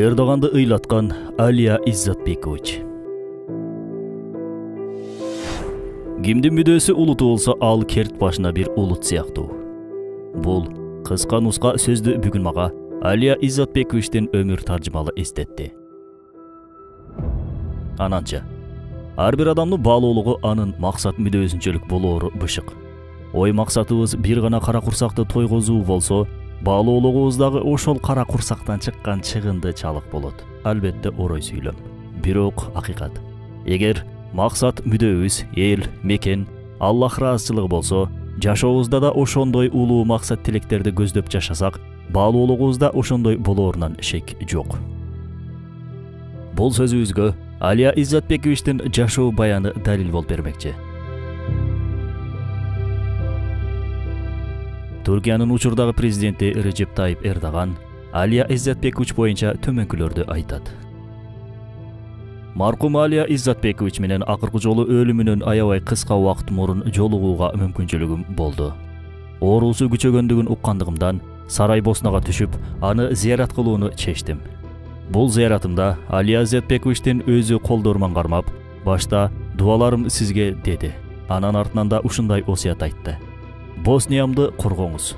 Эрдоганды ыйлаткан Алия Иззатбекович. Кимдин мүдөөсү улуту болсо, ал керт башына бир улут сыяктуу. Бул кыска нуска сөздү бүгүн мага Алия Иззатбековичтин өмүр таржымалы эстетти. Ананча, ар бир адамдын баалуулугу анын максат мүдөөсүнчөлүк болоору бышык. Ой максатыбыз бир гана кара курсакты тойгозуу болсо, баалуулугубуздагы ошол кара курсактан чыккан чыгынды чалык болот. Албетте орой сүйлөм. Бирок акыйкат. Эгер максат мүдөөбүз эл, мекен, Аллах ыраазычылыгы болсо, жашообузда да ошондой улуу максат тилектерди көздөп жашасак, баалуулугубузда ошондой болоорунан шек жок. Бул сөзүбүзгө Алия Иззатбековичтин жашоо баяны далил болуп бермекчи. Түркиянын учурдагы президенти Режеп Тайип Эрдоган Алия Иззатбекович боюнча төмөнкүлөрдү айтат. Маркум Алия Иззатбекович менен акыркы жолу өлүмүнөн аябай кыска убакыт мурун жолугууга мүмкүнчүлүгүм болду. Оорусу күчөгөндүгүн уккандыгымдан Сарайбоснага түшүп, аны зыярат кылууну чечтим. Бул зыяратымда Алия Иззатбековичтин өзү колдорман кармап, башта дуаларым сизге деди. Анан артынан да ушундай осуят айтты. Босниямды коргоңуз.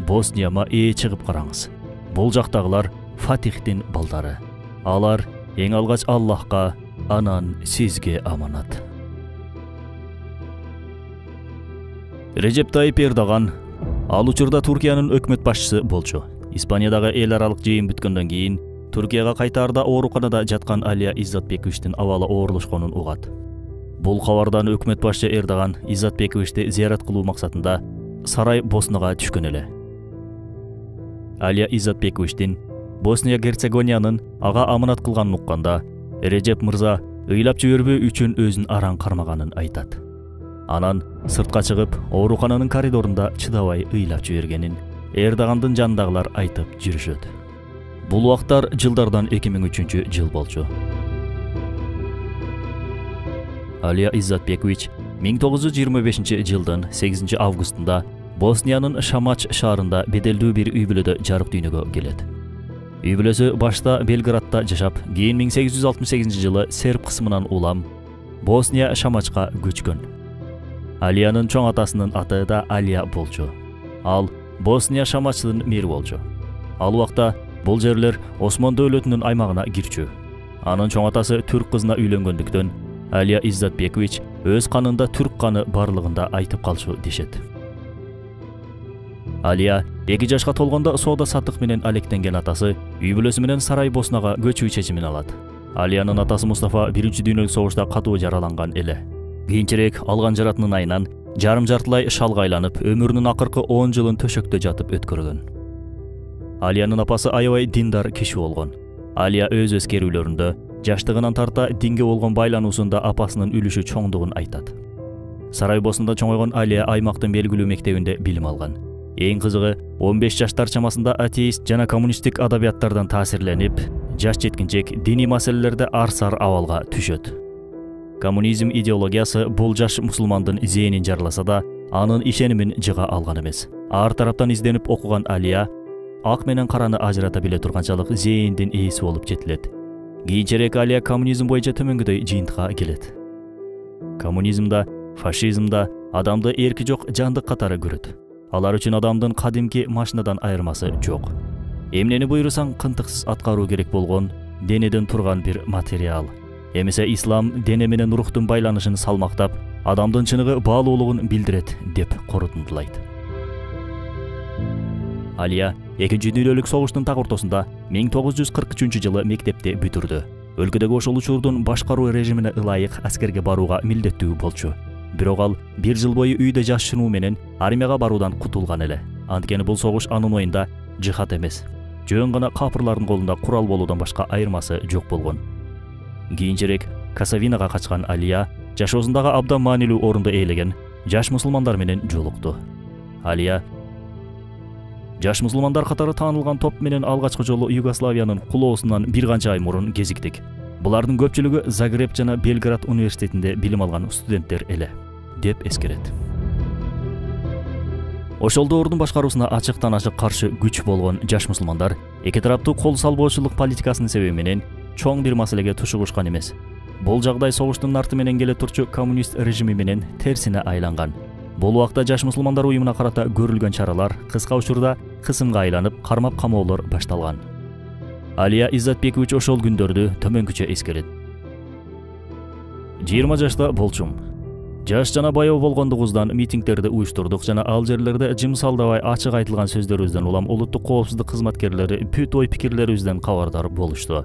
Боснияма чыгып караңыз. Бул жактагылар Фатихтин балдары. Алар эң алгач Аллахка, анан сизге аманат. Режеп Тайип Эрдоган ал учурда Туркиянын өкмөт башчысы болчу. Испаниядагы эл аралык жыйын бүткөндөн кийин Туркияга кайтаарда ооруканада жаткан Алия Иззатбековичтин абалы оорлошконун угат. Бул кабардан өкмөт башчы Эрдоган Иззатбековичти зыярат кылуу максатында Сарайбоснага түшкөн эле. Алия Иззатбековичтин Босния-Герцеговинянын ага аманат кылганын укканда, Режеп мырза ыйлап жибербөө үчүн өзүн араң кармаганын айтат. Анан сыртка чыгып, оорукананын коридорунда чыдабай ыйлап жибергенин Эрдогандын жанындагылар айтып жүрүшөт. Бул убактар жылдардан 2003 жыл болчу. Алия Иззатбекович 1925 жылдын 8 августунда Босниянын Шамач шаарында беделдүү бир үй бүлөдө жарык дүйнөгө келет. Үй бүлөсү башта Белградта жашап, кийин 1868 жылы серб кысмынан улам Босния Шамачка көчкөн. Алиянын чоң атасынын аты да Алия болчу. Ал Босния Шамачтын мэри болчу. Ал убакта бул жерлер Осман дөөлөтүнүн аймагына кирчү. Анын чоң атасы түрк кызына үйлөнгөндүктөн Алия Иззатбекович өз канында түрк каны барлыгында айтып калчу дешет. Алия 2 жашка толгондо соода саттык менен алектенген атасы үй бүлөсү менен Сарайбоснага көчүү чечимин алат. Алиянын атасы Мустафа 1 дүйнөлүк согушта катуу жараланган эле. Кийинчерээк алган жаратынын айынан жарым-жартылай шалгайланып, өмүрүнүн акыркы 10 жылын төшөктө жатып өткөргөн. Алиянын апасы аябай диндар киши болгон. Алия өз эскерүүлөрүндө жаштыгынан тарта динге болгон байлануусунда апасынын үлүшү чоңдугун айтат. Сарайбоснда чоңойгон Алия аймактын белгилүү мектебинде билим алган. Эң кызыгы 15 жаштар чамасында атеист жана коммунисттик адабияттардан таасирленип, жаш жеткинчек диний маселелерде арсар абалга түшөт. Коммунизм идеологиясы бул жаш мусулмандын зээнин жарласа да, анын ишенимин жыга алган эмес. Ар тараптан изденип окуган Алия ак менен караны ажырата биле турганчалык зээндин ээси болуп жетилет. Кийинчерээк Алия коммунизм боюнча төмөнгөдөй жыйынтыкка келет. Коммунизмда, фашизмда адамды эрки жок жандык катары көрөт. Алар үчүн адамдын кадимки машинадан айырмасы жок. Эмнени буйрусаң кынтыксыз аткаруу керек болгон денеден турган бир материал. Эмесе ислам дене менен рухтун байланышын салмактап, адамдын чыныгы баалуулугун билдирет деп корутундулайт. Алия 2 дүйнөлүк согуштун так ортосунда 1943 жылы мектепти бүтүрдү. Өлкөдөгү ошол учурдун башкаруу режимине ылайык аскерге барууга милдеттүү болчу. Бирок ал 1 жыл бою үйдө жашынуу менен армияга баруудан кутулган эле. Анткени бул согуш анын оюнда жихад эмес. Жөн гана капырлардын колунда курал болуудан башка айырмасы жок болгон. Кийинчерээк Касавинага качкан Алия жашоосундагы абдан маанилүү орунду ээлеген жаш мусулмандар менен жолукту. Алия жаш мусулмандар катары таанылган топ менен алгачкы жолу Югославиянын кулоосунан бир канча ай мурун кезиктик. Булардын көпчүлүгү Загреб жана Белград университетинде билим алган студенттер эле, деп эскерет. Ошол доордун башкаруусуна ачыктан ачык каршы күч болгон жаш мусулмандар эки тараптуу кол салбоочулук политикасынын себеби менен чоң бир маселеге тушугушкан эмес. Бул жагдай согуштун арты менен келе турчу коммунист режими менен терсине айланган. Бул убакта жаш мусулмандар уюмуна карата көрүлгөн чаралар кыска учурда кысымга айланып, кармап камоолор башталган. Алия Иззатбекович ошол күндөрдү төмөнкүчө эскерет. 20 жашта болчум. Жаш жана баяу болгондугубуздан митингдерди уюштурдук жана ал жерлерде жымсалдабай ачык айтылган сөздөрүбүздөн улам улуттук коопсуздук кызматкерлери бүт ой пикирлерибизден кабардар болушту.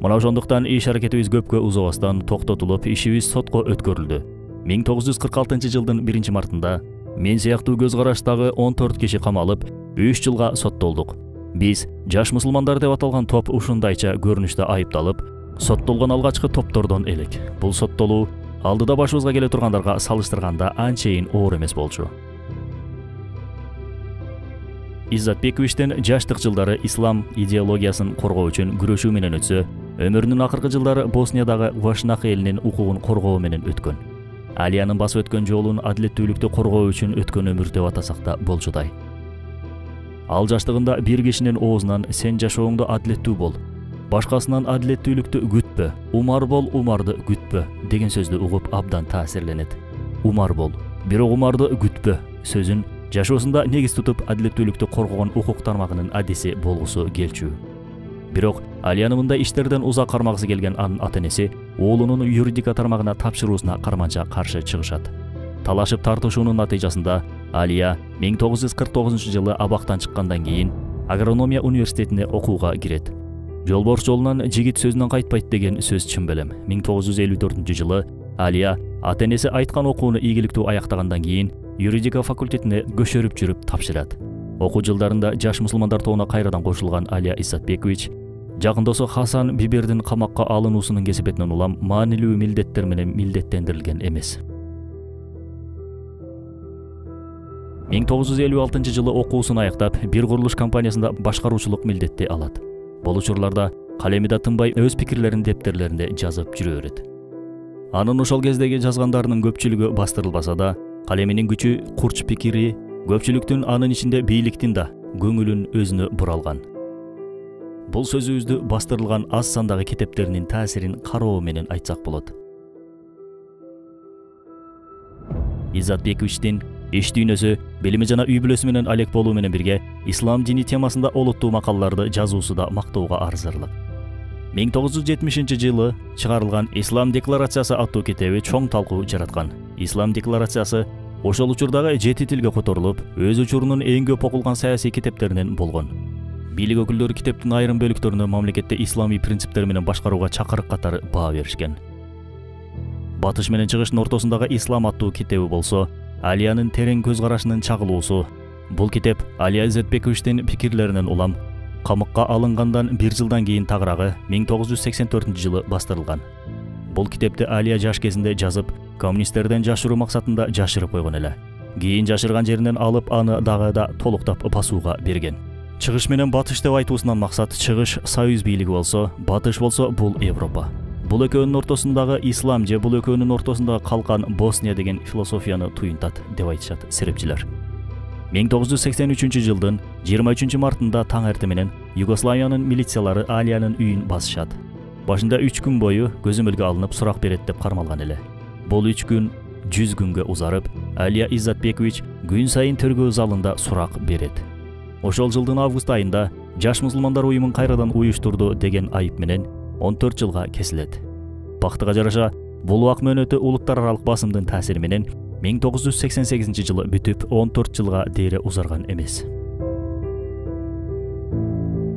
Мына ошондуктан иш аракетибиз көпкө узабастан токтотулуп, ишибиз сотко өткөрүлдү. 1946 жылдын 1-мартында мен сыяктуу көз караштагы 14 киши камалып, 3 жылга соттолдук. Биз жаш мусулмандар деп аталган топ ушундайча көрүнүштө айыпталып, соттолгон алгачкы топтордон элек. Бул соттолуу алдыда башыбызга келе тургандарга салыштырганда анчейин оор эмес болчу. Иззатбековичтен жаштык жылдары ислам идеологиясын коргоо үчүн күрөшүү менен өтсө, өмүрүнүн акыркы жылдары Босниядагы Вашнах элинин укугун коргоо менен өткөн. Алиянын басып өткөн жолун адилеттүүлүктү коргоо үчүн өткөн өмүр деп атасак да болчудай. Ал жаштыгында бир кишинин оозунан "Сен жашооңдо адилеттүү бол, башкасынан адилеттүүлүктү күтпө, умар бол, умарды күтпө" деген сөздү угуп абдан таасирленет. Умар бол, бирок умарды күтпө сөзүн жашоосунда негиз тутуп адилеттүүлүктү коргогон укук тармагынын адиси болгусу келчү. Бирок Алиянын мындай иштерден узак кармагысы келген анын ата-энеси уулунун юридика тармагына тапшыруусуна карманча каршы чыгышат. Талашып тартышуунун натыйжасында Алия 1949 жылы абактан чыккандан кийин агрономия университетине окууга кирет. Жолборс жолунан жигит сөзүнөн кайтпайт деген сөз чын белем. 1954 жылы Алия ата-энеси айткан окууну ийгиликтүү аяктагандан кийин юридика факультетине көшөрүп жүрүп тапшырат. Окуу жылдарында жаш мусулмандар тобуна кайрадан кошулган Алия Иззатбекович жакындосу Хасан Бибердин камакка алынуусунун кесепетинен улам маанилүү милдеттер менен милдеттендирилген эмес. 1956 жылы окуусун аяктап, бир курулуш компаниясында башкаруучулук милдетти алат. Бул учурларда калеми да тынбай өз пикирлерин дептерлеринде жазып жүрө берет. Анын ошол кездеги жазгандарынын көпчүлүгү бастырылбаса да, калеминин күчү, курч пикири көпчүлүктүн, анын ичинде бийликтин да көңүлүн өзүнө буралган. Бул сөзүбүздү бастырылган аз сандагы китептеринин таасирин кароо менен айтсак болот. Иззатбековичтин иш дүйнөсү, билими жана үй бүлөсү менен алек болуу менен бирге ислам дини темасында олуттуу макалаларды жазуусу да мактоого арзырлык. 1970 жылы чыгарылган Ислам декларациясы аттуу китеби чоң талкуу жараткан. Ислам декларациясы ошол учурдагы 7 тилге которулуп, өз учурунун эң көп окулган саясий китептеринен болгон. Бийлик өкүлдөрү китептин айрым бөлүктөрүнө мамлекетте исламий принциптер менен башкарууга чакырык катары баа беришкен. Батыш менен чыгыштын ортосундагы Ислам аттуу китеби болсо, Алиянын терең көз карашынын чагылуусу. Бул китеп Алия Иззатбековичтин пикирлеринен улам камакка алынгандан 1 жылдан кийин тагыраагы 1984 жылы бастырылган. Бул китепти Алия жаш кезинде жазып, коммунисттерден жашыруу максатында жашырып койгон эле. Кийин жашырган жеринен алып, аны дагы да толуктап басууга берген. Чыгыш менен батыш деп айтуусунан максат чыгыш союз бийлиги болсо, батыш болсо бул Европа. Бул экөөнүн ортосундагы ислам же бул экөөнүн ортосундагы калкан Босния деген философияны туюнтат деп айтышат серепчилер. 1983 жылдын 23 мартында таң эрте менен Югославиянын милициялары Алиянын үйүн басышат. Башында 3 күн бою көзөмөлгө алынып сурак берет деп кармалган эле. Бул 3 күн 100 күнгө узарып, Алия Иззатбекович күн сайын тергөө залында сурак берет. Ошол жылдын август айында жаш мусулмандар уюмун кайрадан уюштурду деген айып менен 14 жылга кесилет. Бактыга жараша, бул убак мөөнөтү улуттар аралык басымдын таасири менен 1988 жылы бүтүп 14 жылга дейре узарган эмес.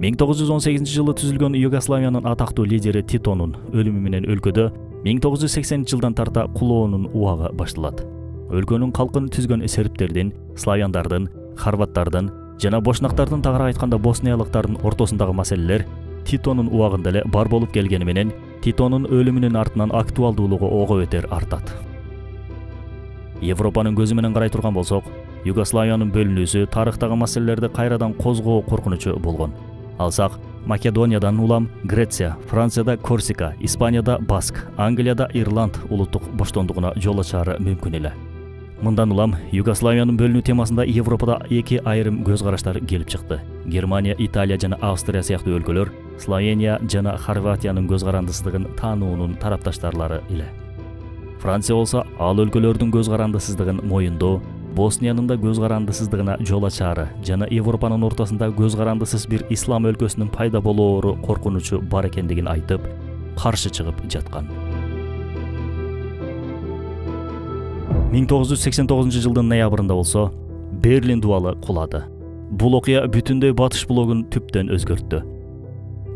1918 жылы түзүлгөн Югославиянын атактуу лидери Титонун өлүмү менен өлкөдө 1980 жылдан тарта кулоонун убагы башталат. Өлкөнүн калкын түзгөн сербтердин, славяндардын, хорваттардын жана бошнактардын тагыраак айтканда босниялыктардын ортосундагы маселелер Титонун убагында эле бар болуп келгени менен Титонун өлүмүнүн артынан актуалдуулугу ого өтер артат. Европанын көзү менен карай турган болсок, Югославиянын бөлүнүүсү тарыхтагы маселелерди кайрадан козгоо коркунучу болгон. Алсак, Македониядан улам Греция, Францияда Корсика, Испанияда Баск, Англияда Ирланд улуттук боштондугуна жол ачары мүмкүн эле. Мындан улам Югославиянын бөлүнүү темасында Европада эки айрым көз караштар келип чыкты. Германия, Италия жана Австрия сыяктуу өлкөлөр Словения жана Хорватиянын көз карандысыздыгын таануунун тарапташтарлары эле. Франция болсо ал өлкөлөрдүн көз карандысыздыгын моюндоо, Босниянын да көз карандысыздыгына жол ачаары жана Европанын ортосунда көз карандысыз бир ислам өлкөсүнүн пайда болоору коркунучу бар экендигин айтып, каршы чыгып жаткан. 1989 жылдын ноябрында болсо Берлин дубалы кулады. Бул окуя бүтүндөй батыш блогун түптөн өзгөрттү.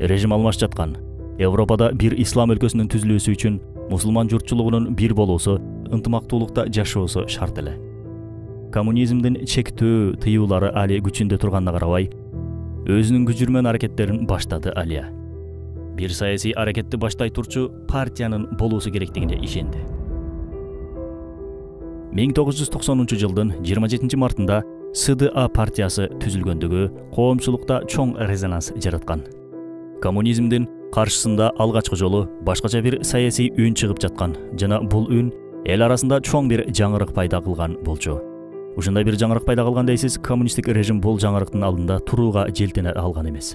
Режим алмаш жаткан. Европада бир ислам өлкөсүнүн түзүлүүсү үчүн мусулман журтчулугунун бир болуусу, ынтымактуулукта жашоосу шарт эле. Коммунизмдин чектөө тыюулары али күчүндө турганына карабай, өзүнүн күжүрмөн аракеттерин баштады Алия. Бир саясий аракетти баштай турчу партиянын болуусу керектигине ишенди. 1990 жылдын 27 мартында СДА партиясы түзүлгөндүгү коомчулукта чоң резонанс жараткан. Коммунизмдин каршысында алгачкы жолу башкача бир саясий үн чыгып жаткан жана бул үн эл арасында чоң бир жаңырык пайда кылган болчу. Ушундай бир жаңырык пайда кылган дейсиз, коммунисттик режим бул жаңырыктын алдында турууга желтене алган эмес.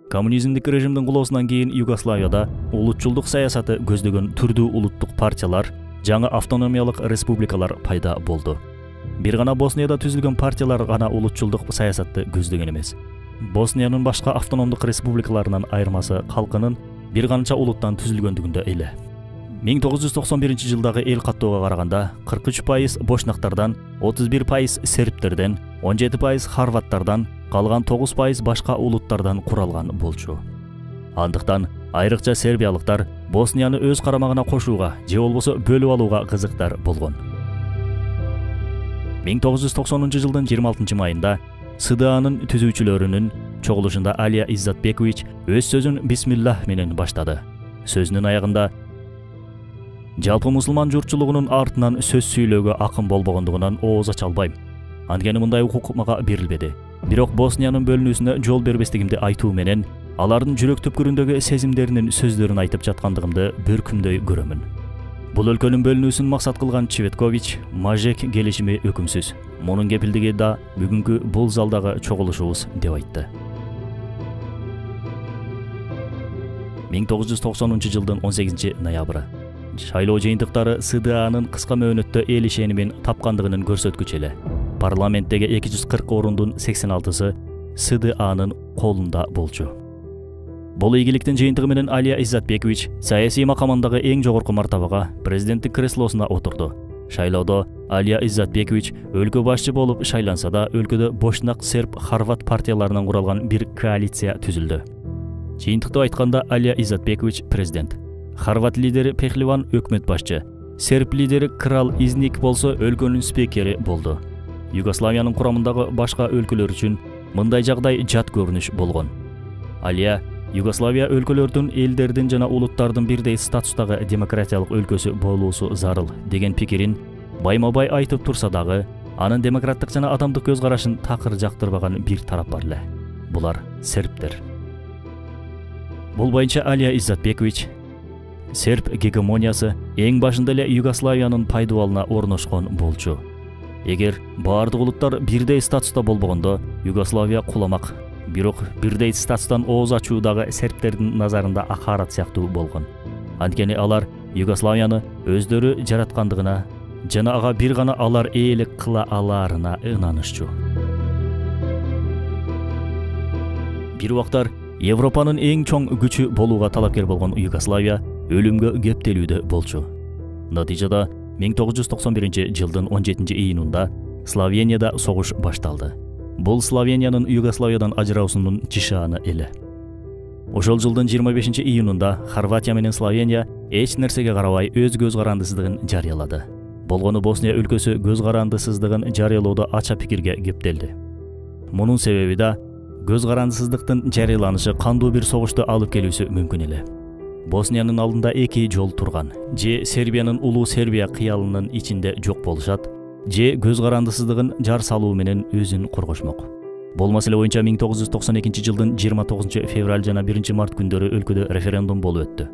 Коммунизмдик режимдин кулоосунан кийин Югославияда улутчулдук саясаты көздөгөн түрдүү улуттук партиялар, жаңы автономиялык республикалар пайда болду. Бир гана Боснияда түзүлгөн партиялар гана улутчулдук саясатты көздөгөн эмес. Босниянын башка автономдук республикаларынан айырмасы калкынын бир канча улуттан түзүлгөндүгүндө эле. 1991 жылдагы эл каттоого караганда 43% бошнактардан, 31% сербтерден, 17% хорваттардан, калган 9% башка улуттардан куралган болчу. Андыктан айрыкча сербиялыктар Боснияны өз карамагына кошууга же болбосо бөлүп алууга кызыктар болгон. 1990 жылдын 26 майында СДАнын түзүүчүлөрүнүн чогулушунда Алия Иззатбекович өз сөзүн бисмиллах менен баштады. Сөзүнүн аягында жалпы мусулман журтчулугунун артынан сөз сүйлөөгө акын болбогондугунан ооз ача албайм. Анткени мындай укук мага берилбеди. Бирок Босниянын бөлүнүүсүнө жол бербестигимди айтуу менен алардын жүрөк түпкүрүндөгү сезимдеринин сөздөрүн айтып жаткандыгымды бөркүмдөй көрөмүн. Бул өлкөнүн бөлүнүүсүн максат кылган Чветкович Мажек келишими өкүмсүз. Мунун кепилдиги да бүгүнкү бул залдагы чогулушубуз деп айтты. 1990 жылдын 18 ноябры. Шайлоо жыйынтыктары СДАнын кыска мөөнөттө эл ишенимин тапкандыгынын көрсөткүчү эле. Парламенттеги 240 орундун 86-сы СДАнын колунда болчу. Бул ийгиликтин жыйынтыгы менен Алия Иззатбекович саясий макамындагы эң жогорку мартабага президенттик креслосуна отурду. Шайлоодо Алия Иззатбекович өлкө башчы болуп шайланса да, өлкөдө бошнак, серб, хорват партияларынан куралган бир коалиция түзүлдү. Жыйынтыкты айтканда Алия Иззатбекович президент, хорват лидери Пехливан өкмөт башчы, серб лидери Крал Изник болсо өлкөнүн спикери болду. Югославиянын курамындагы башка өлкөлөр үчүн мындай жагдай жат көрүнүш болгон. Алия Югославия өлкөлөрдүн, элдердин жана улуттардын бирдей статустагы демократиялык өлкөсү болуусу зарыл деген пикирин байма-бай айтып турса дагы, анын демократтык жана адамдык көз карашын такыр жактырбаган бир тарап бар эле. Булар сербтер. Бул боюнча Алия Иззатбекович серб гегемониясы эң башында эле Югославиянын пайдубалына орношкон болчу. Эгер баардык улуттар бирдей статуста болбогондо, Югославия куламак. Бирок бирдей статустан ооз ачуу дагы сербтердин назарында акарат сыяктуу болгон. Анткени алар Югославияны өздөрү жараткандыгына жана ага бир гана алар ээлик кыла алаарына ынанышчу. Бир убактар Европанын эң чоң күчү болууга талапкер болгон Югославия өлүмгө кептелүүдө болчу. Натыйжада 1991 жылдын 17 июнунда Словенияда согуш башталды. Бул Словениянын Югославиядан ажыраусунун жишааны эле. Ошол жылдын 25 июнунда Хорватия менен Словения эч нерсеге карабай өз көз карандысыздыгын жарыялады. Болгону Босния өлкөсү көз карандысыздыгын жарыялоодо ача пикирге кептелди. Мунун себеби да көз карандысыздыктын жарыяланышы кандуу бир согушту алып келүүсү мүмкүн эле. Босниянын алдында эки жол турган. Же Сербиянын улуу Сербия кыялынын ичинде жок болушат, же көз карандысыздыгын жар салуу менен өзүн коргошмок. Бул маселе боюнча 1992 жылдын 29 февраль жана 1 март күндөрү өлкөдө референдум болуп өттү.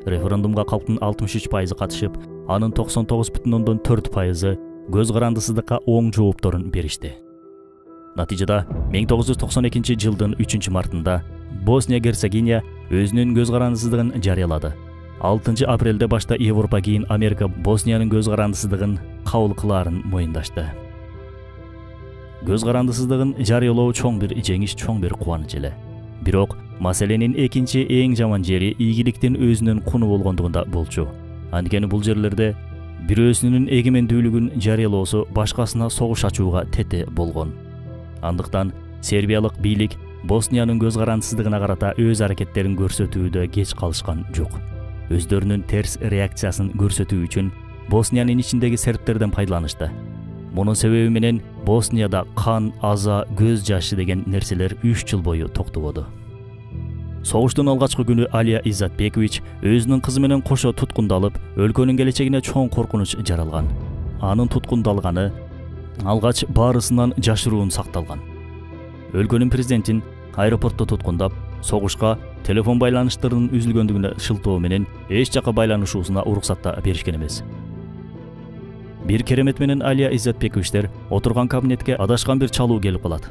Референдумга калктын 63% катышып, анын 99,4% көз карандысыздыкка оң жоопторун беришти. Натыйжада 1992 жылдын 3 мартында Босния-Герцеговина өзүнүн көз карандысыздыгын жарыялады. 6 апрелде башта Европа, кийин Америка Босниянын көз карандысыздыгын кабыл кылаарын моюндашты. Көз карандысыздыгын жарыялоо чоң бир жеңиш, чоң бир кубаныч эле. Бирок маселенин экинчи эң жаман жери ийгиликтин өзүнүн куну болгондугунда болчу. Анткени бул жерлерде бирөөсүнүн эгемендүүлүгүн жарыялоосу башкасына согуш ачууга тете болгон. Андыктан сербиялык бийлик Босниянын көз карандысыздыгына карата өз аракеттерин көрсөтүүдө кеч калышкан жок. Өздөрүнүн терс реакциясын көрсөтүү үчүн Босниянын ичиндеги сербтерден пайдаланышты. Мунун себеби менен Боснияда кан, аза, көз жашы деген нерселер 3 жыл бою токтободу. Согуштун алгачкы күнү Алия Иззатбекович өзүнүн кызы менен кошо туткундалып, өлкөнүн келечегине чоң коркунуч жаралган. Анын туткундалганы алгач баарысынан жашыруун сакталган. Өлкөнүн президентин аэропортто туткундап, согушка телефон байланыштарынын үзүлгөндүгүнө шылтоо менен эч жака байланышуусуна уруксатта беришкен эмес. Бир керемет менен Алия Иззатбековичтер отурган кабинетке адашкан бир чалуу келип калат.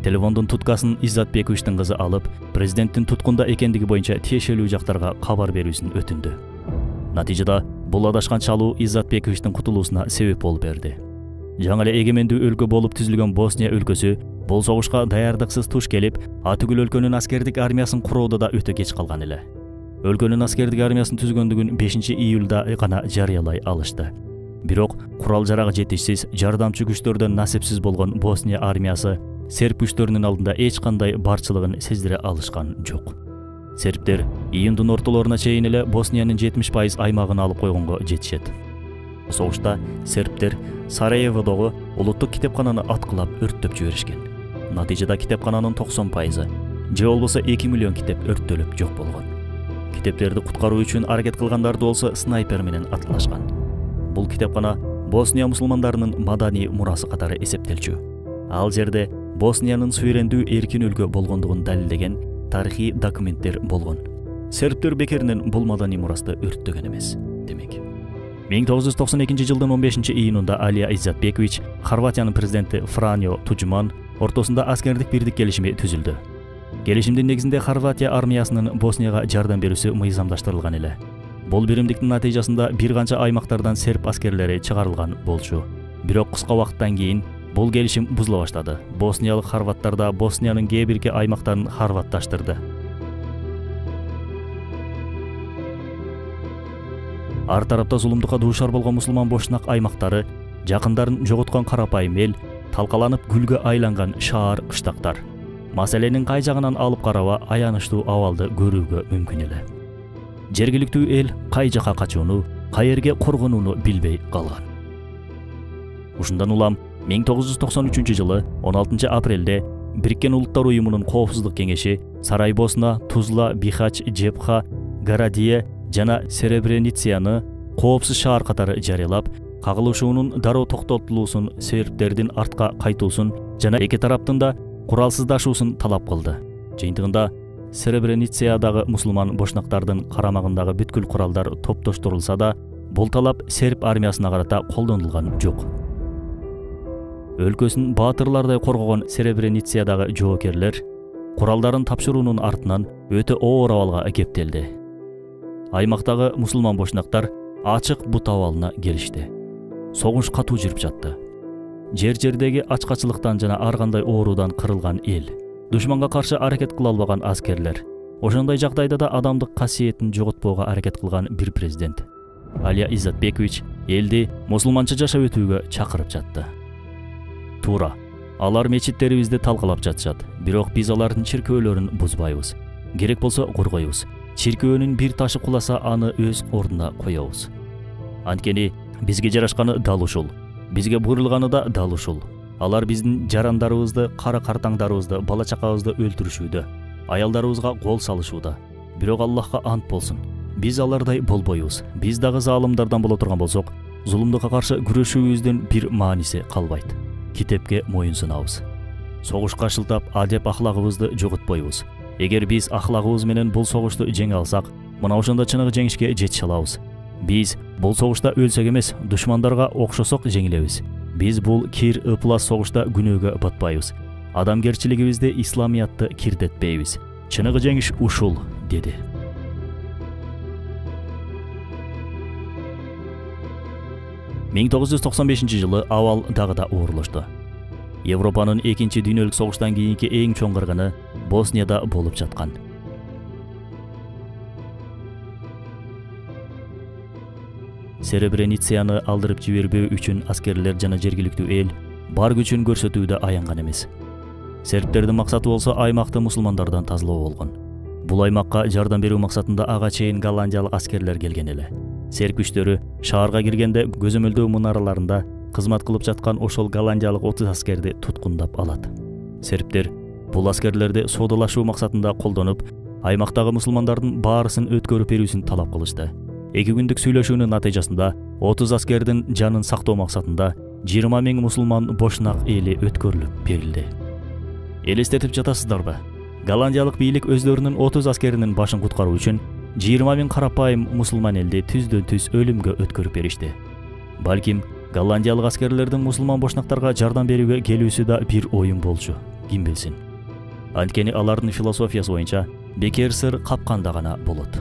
Телефондун туткасын Иззатбековичтин кызы алып, президенттин туткунда экендиги боюнча тиешелүү жактарга кабар берүүсүн өтүндү. Натыйжада бул адашкан чалуу Иззатбековичтин кутулуусуна себеп болуп берди. Жаңы эле эгемендүү өлкө болуп түзүлгөн Босния өлкөсү бул согушка даярдыксыз туш келип, атүгүл өлкөнүн аскердик армиясын куроодо да өтө кеч калган эле. Өлкөнүн аскердик армиясын түзгөндүгүн 5 июлда гана жарыялай алышты. Бирок курал жарак жетишсиз, жардамчы күчтөрдөн насипсиз болгон Босния армиясы серб күчтөрүнүн алдында эч кандай барчылыгын сездире алышкан жок. Сербтер июндун ортолоруна чейин эле Босниянын 70% аймагын алып койгонго жетишет. Согушта сербтер Сараеводогу улуттук китепкананы аткылап өрттөп жиберишкен. Натыйжада китепкананын 90% же болбосо 2 миллион китеп өрттөлүп жок болгон. Китептерди куткаруу үчүн аракет кылгандарды болсо снайпер менен атылашкан. Бул китепкана Босния мусулмандарынын маданий мурасы катары эсептелчү. Ал жерде Босниянын суверендүү эркин өлкө болгондугун далилдеген тарыхый документтер болгон. Сербтер бекеринен бул маданий мурасты өрттөгөн эмес, демек. 1992 жылдын 15 июнунда Алия Иззатбекович, Хорватиянын президенти Франьо Туджман ортосунда аскердик бирдик келишими түзүлдү. Келишимдин негизинде Хорватия армиясынын Боснияга жардам берүүсү мыйзамдаштырылган эле. Бул биримдиктин натыйжасында бир канча аймактардан серб аскерлери чыгарылган болчу. Бирок кыска убакыттан кийин бул келишим бузула баштады. Босниялык хорваттар да Босниянын кээ бирки аймактарын хорватташтырды. Ар тарапта зулумдукка дуушар болгон мусулман бошнак аймактары, жакындарын жоготкон карапайым эл, талкаланып гүлгө айланган шаар кыштактар. Маселенин кай жагынан алып караба аянычтуу абалды көрүүгө мүмкүн эле. Жергиликтүү эл кай жака качууну, каерге коргонууну билбей калган. Ушундан улам 1993 жылы 16 апрелде Бириккен Улуттар уюмунун коопсуздук кеңеши Сарайбосна, Тузла, Бихач, Жепха, Горадие жана Серебреницияны коопсуз шаар катары жарыялап, кагылышуунун дароо токтотулуусун, сербтердин артка кайтуусун жана эки тараптын да куралсыздашуусун талап кылды. Жыйынтыгында Серебренициядагы мусулман бошнактардын карамагындагы бүткүл куралдар топтоштурулса да, бул талап серб армиясына карата колдонулган жок. Өлкөсүн баатырлардай коргогон Серебренициядагы жоокерлер куралдарын тапшыруунун артынан өтө оор абалга кептелди. Аймактагы мусулман бошнактар ачык бут абалына келишти. Согуш катуу жүрүп жатты. Жер-жердеги ачкачылыктан жана ар кандай оорудан кырылган эл, душманга каршы аракет кыла албаган аскерлер, ошондой жагдайда да адамдык касиетин жоготпоого аракет кылган бир президент Алия Иззатбекович элди мусулманча жашап өтүүгө чакырып жатты. Туура, алар мечиттерибизди талкалап жатышат, бирок биз алардын чиркөөлөрүн бузбайбыз. Керек болсо коргойбуз. Чиркөөнүн бир ташы куласа аны өз ордуна коебуз. Анткени бизге жарашканы дал ушул. Бизге буйрулганы да дал ушул. Алар биздин жарандарыбызды, кара картаңдарыбызды, бала чакабызды өлтүрүшүүдө, аялдарыбызга кол салышууда. Бирок Аллахка ант болсун, биз алардай болбойбуз. Биз дагы заалымдардан боло турган болсок, зулумдукка каршы күрөшүүбүздүн бир мааниси калбайт. Китепке моюн сунабыз. Согушка шылтап адеп ахлагыбызды жоготпойбуз. Эгер биз ахлагыбыз менен бул согушту жеңе алсак, мына ошондо чыныгы жеңишке жетише алабыз. Биз бул согушта өлсөк эмес, душмандарга окшосок жеңилебиз. Биз бул кир ыплас согушта күнөөгө батпайбыз. Адамгерчилигибизди исламиятты кирдетпейбиз. Чыныгы жеңиш ушул, деди. Миң 1995 жылы абал дагы да оорлошту. Европанын экинчи дүйнөлүк согуштан кийинки эң чоң кыргыны Боснияда болуп жаткан. Серебреницаны алдырып жибербөө үчүн аскерлер жана жергиликтүү эл бар күчүн көрсөтүүдө аянган эмес. Сербтердин максаты болсо аймакты мусулмандардан тазалоо болгон. Бул аймакка жардам берүү максатында ага чейин голландиялык аскерлер келген эле. Серб күчтөрү шаарга киргенде көзөмөлдөө мунараларында кызмат кылып жаткан ошол голландиялык 30 аскерди туткундап алат. Сербтер бул аскерлерди соодалашуу максатында колдонуп, аймактагы мусулмандардын баарысын өткөрүп берүүсүн талап кылышты. 2 күндүк сүйлөшүүнүн натыйжасында 30 аскердин жанын сактоо максатында 20 000 мусулман Бошнак эли өткөрүлүп берилди. Элестетип жатасыздарбы? Голландиялык бийлик өздөрүнүн 30 аскеринин башын куткаруу үчүн 20 000 карапайым мусулман элди түздөн-түз өлүмгө өткөрүп беришти. Балким голландиялык аскерлердин мусулман бошнактарга жардам берүүгө келүүсү да бир оюн болчу, ким билсин. Анткени алардын философиясы боюнча бекер сыр капканда гана болот.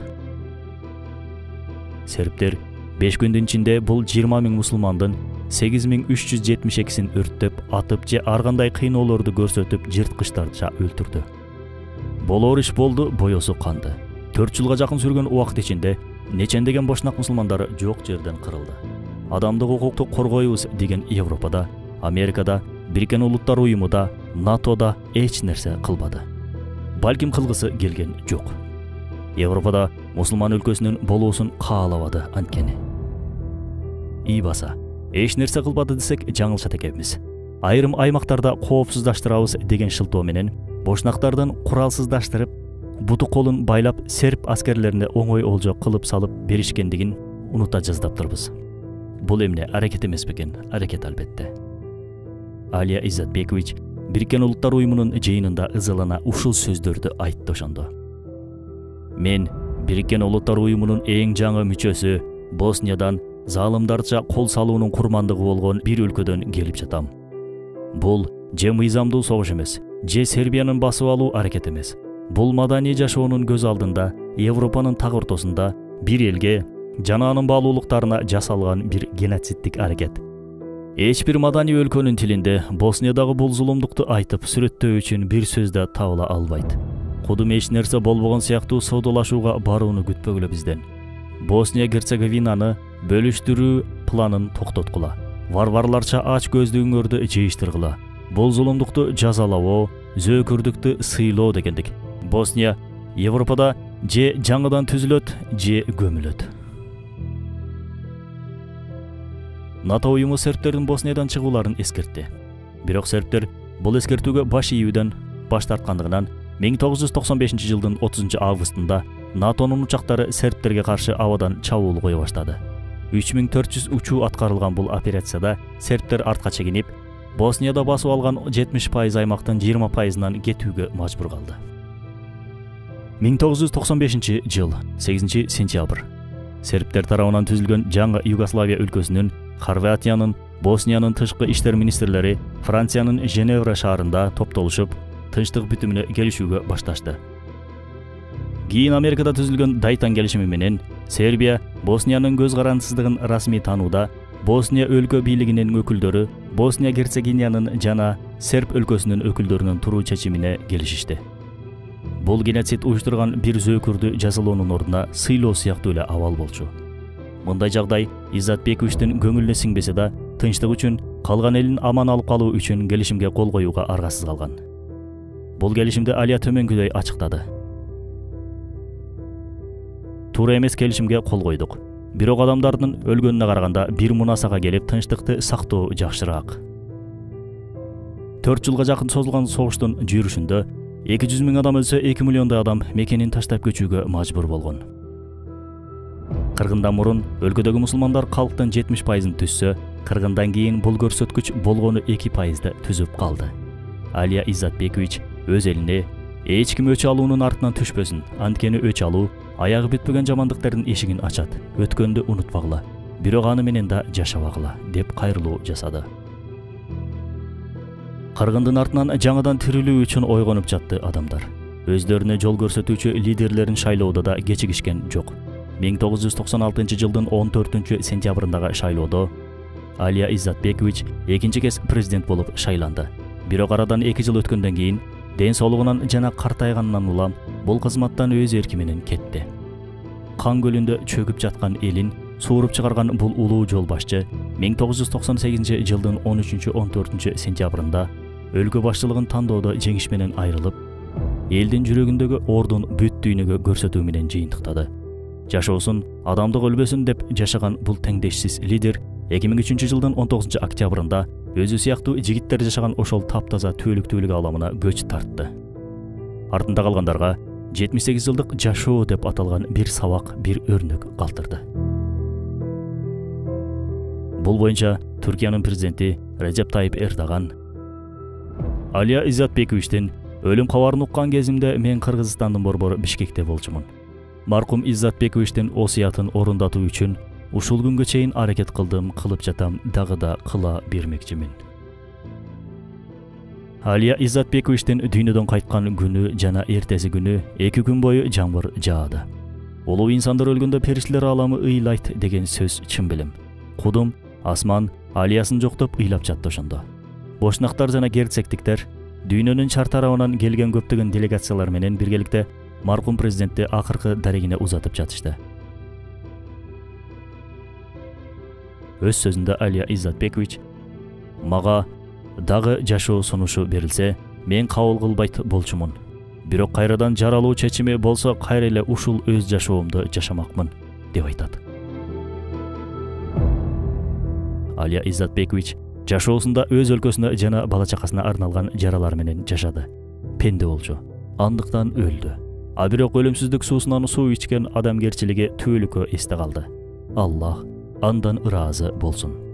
Сербтер 5 күндүн ичинде бул 20 000 мусулмандын 8372син өрттөп, атып же ар кандай кыйноолорду көрсөтүп, жырткычтарча өлтүрдү. Болор иш болду, боесу канды. 4 жылга жакын сүргөн убакыт ичинде нечендеген бошнак мусулмандары жок жерден кырылды. Адамдык укукту коргойбуз деген Европада, Америкада, Бириккен Улуттар Уюмуда, НАТОда эч нерсе кылбады. Балким кылгысы келген жок. Европада мусулман өлкөсүнүн болуусун каалабады анткени. Баса, эч нерсе кылбады десек жаңылышат экенбиз. Айрым аймактарда коопсуздаштырабыз деген шылтоо менен бошнактардын куралсыздаштырып, буту колун байлап серб аскерлерине оңой олжо кылып салып беришкендигин унута жаздаптырбыз. Бул эмне аракет эмес бекен? Аракет албетте. Алия Иззатбекович Бириккен Улуттар Уюмунун жыйынында ызалана ушул сөздөрдү айтты ошондо. Мен Бириккен Улуттар Уюмунун эң жаңы мүчөсү, Босниядан залымдарча кол салуунун курмандыгы болгон бир өлкөдөн келип жатам. Бул же мыйзамдуу согуш эмес, же Сербиянын басып алуу аракет эмес. Бул маданий жашоонун көз алдында, Европанын так ортосунда бир элге жана анын баалуулуктарына жасалган бир геноциддик аракет. Эч бир маданий өлкөнүн тилинде Босниядагы бул зулумдукту айтып сүрөттөө үчүн бир сөз да табыла албайт. Кудум эч нерсе болбогон сыяктуу соодалашууга барууну күтпөгүлө бизден. Босния Герцеговинаны бөлүштүрүү планын токтоткула. Варварларча ач көздүгүңөрдү жыйыштыргыла. Бул зулумдукту жазалабоо, зөөкүрдүктү сыйлоо дегендик. Босния Европада же жаңыдан түзүлөт, же көмүлөт. НАТО уюму сербтердин Босниядан чыгууларын эскертти. Бирок сербтер бул эскертүүгө баш ийүүдөн баш тарткандыгынан 1995 жылдын 30 августунда НАТОнун учактары сербтерге каршы абадан чабуул кое баштады. 3400 учуу аткарылган бул операцияда сербтер артка чегинип, Боснияда басып алган 70% аймактын 20%нан кетүүгө мажбур калды. 1995 жыл 8 сентябрь сербтер тарабынан түзүлгөн жаңы Югославия өлкөсүнүн, Хорватиянын, Босниянын тышкы иштер министрлери Франциянын Женевра шаарында топтолушуп, тынчтык бүтүмүнө келишүүгө башташты. Кийин Америкада түзүлгөн Дайтан келишими менен Сербия Босниянын көз карандысыздыгын расмий таанууда, Босния өлкө бийлигинин өкүлдөрү Босния Герцеговинянын жана серб өлкөсүнүн өкүлдөрүнүн туруу чечимине келишишти. Бул геноцид уюштурган бир зөөкүрдү жазалоонун ордуна сыйлоо сыяктуу эле абал болчу. Мындай жагдай Иззатбековичтин көңүлүнө сиңбесе да, тынчтык үчүн, калган элин аман алып калуу үчүн келишимге кол коюуга аргасыз калган. Бул келишимди Алия төмөнгүдөй ачыктады. Туура эмес келишимге кол койдук. Бирок адамдардын өлгөнүнө караганда бир мунасага келип тынчтыкты сактоо жакшыраак. 4 жылга жакын созулган согуштун жүрүшүндө 200 000 адам өлсө 2 миллиондой адам мекенин таштап көчүүгө мажбур болгон. Кыргындан мурун өлкөдөгү мусулмандар калктын 70%ын түзсө, кыргындан кийин бул көрсөткүч болгону 2%ды түзүп калды. Алия Иззатбекович өз элине эч ким өч алуунун артынан түшпөсүн, анткени өч алуу аягы бүтпөгөн жамандыктардын эшигин ачат, өткөндү унутпагыла, бирок аны менен да жашабагыла деп кайрылуу жасады. Кыргындын артынан жаңыдан тирилүү үчүн ойгонуп жатты адамдар. Өздөрүнө жол көрсөтүүчү лидерлерин шайлоодо да кечигишкен жок. 1996-жылдын 14 сентябрындагы шайлоодо Алия Иззатбекович экинчи кез президент болуп шайланды. Бирок арадан 2 жыл өткөндөн кийин ден соолугунан жана картайганынан улам бул кызматтан өз эрки менен кетти. Кан көлүндө чөгүп жаткан элин сууруп чыгарган бул улуу жол башчы 1998-жылдын 13-14 сентябрында өлкө башчылыгын тандоодо жеңиш менен айрылып, элдин жүрөгүндөгү ордун бүт дүйнөгө көрсөтүү менен жыйынтыктады. Жашоосун адамдык өлбөсүн деп жашаган бул теңдешсиз лидер 2003-жылдын 19 октябрында өзү сыяктуу жигиттер жашаган ошол таптаза түөлүктүүлүк аламына көч тартты. Артында калгандарга 78 жылдык жашоо деп аталган бир сабак, бир өрнөк калтырды. Бул боюнча Түркиянын президенти Режеп Тайип Эрдоган Алия Иззатбековичтин өлүм кабарын уккан кезимде мен Кыргызстандын борбору Бишкекте болчумун. Маркум Иззатбековичтин осуятын орундатуу үчүн ушул күнгө чейин аракет кылдым, кылып жатам, дагы да кыла бермекчимин. Алия Иззатбековичтин дүйнөдөн кайткан күнү жана эртеси күнү 2 күн бою жамгыр жаады. Улуу инсандар өлгөндө периштелер ааламы ыйлайт деген сөз чын билим. Кудум, асман Алиясын жоктоп ыйлап жатты ошондо. Бошнактар жана герцектиктер дүйнөнүн чар тарабынан келген көптөгөн делегациялар менен биргеликте маркум президентти акыркы дарегине узатып жатышты. Өз сөзүндө Алия Иззатбекович мага дагы жашоо сунушу берилсе, мен кабыл кылбайт болчумун. Бирок кайрадан жаралуу чечими болсо, кайра эле ушул өз жашоомду жашамакмын деп айтат. Алия Иззатбекович жашоосунда өз өлкөсүнө жана бала чакасына арналган жаралар менен жашады. Пенде болчу, андыктан өлдү. А бирок өлүмсүздүк суусунан суу ичкен адамгерчилиги түөлүккө эсте калды. Аллах андан ыраазы болсун.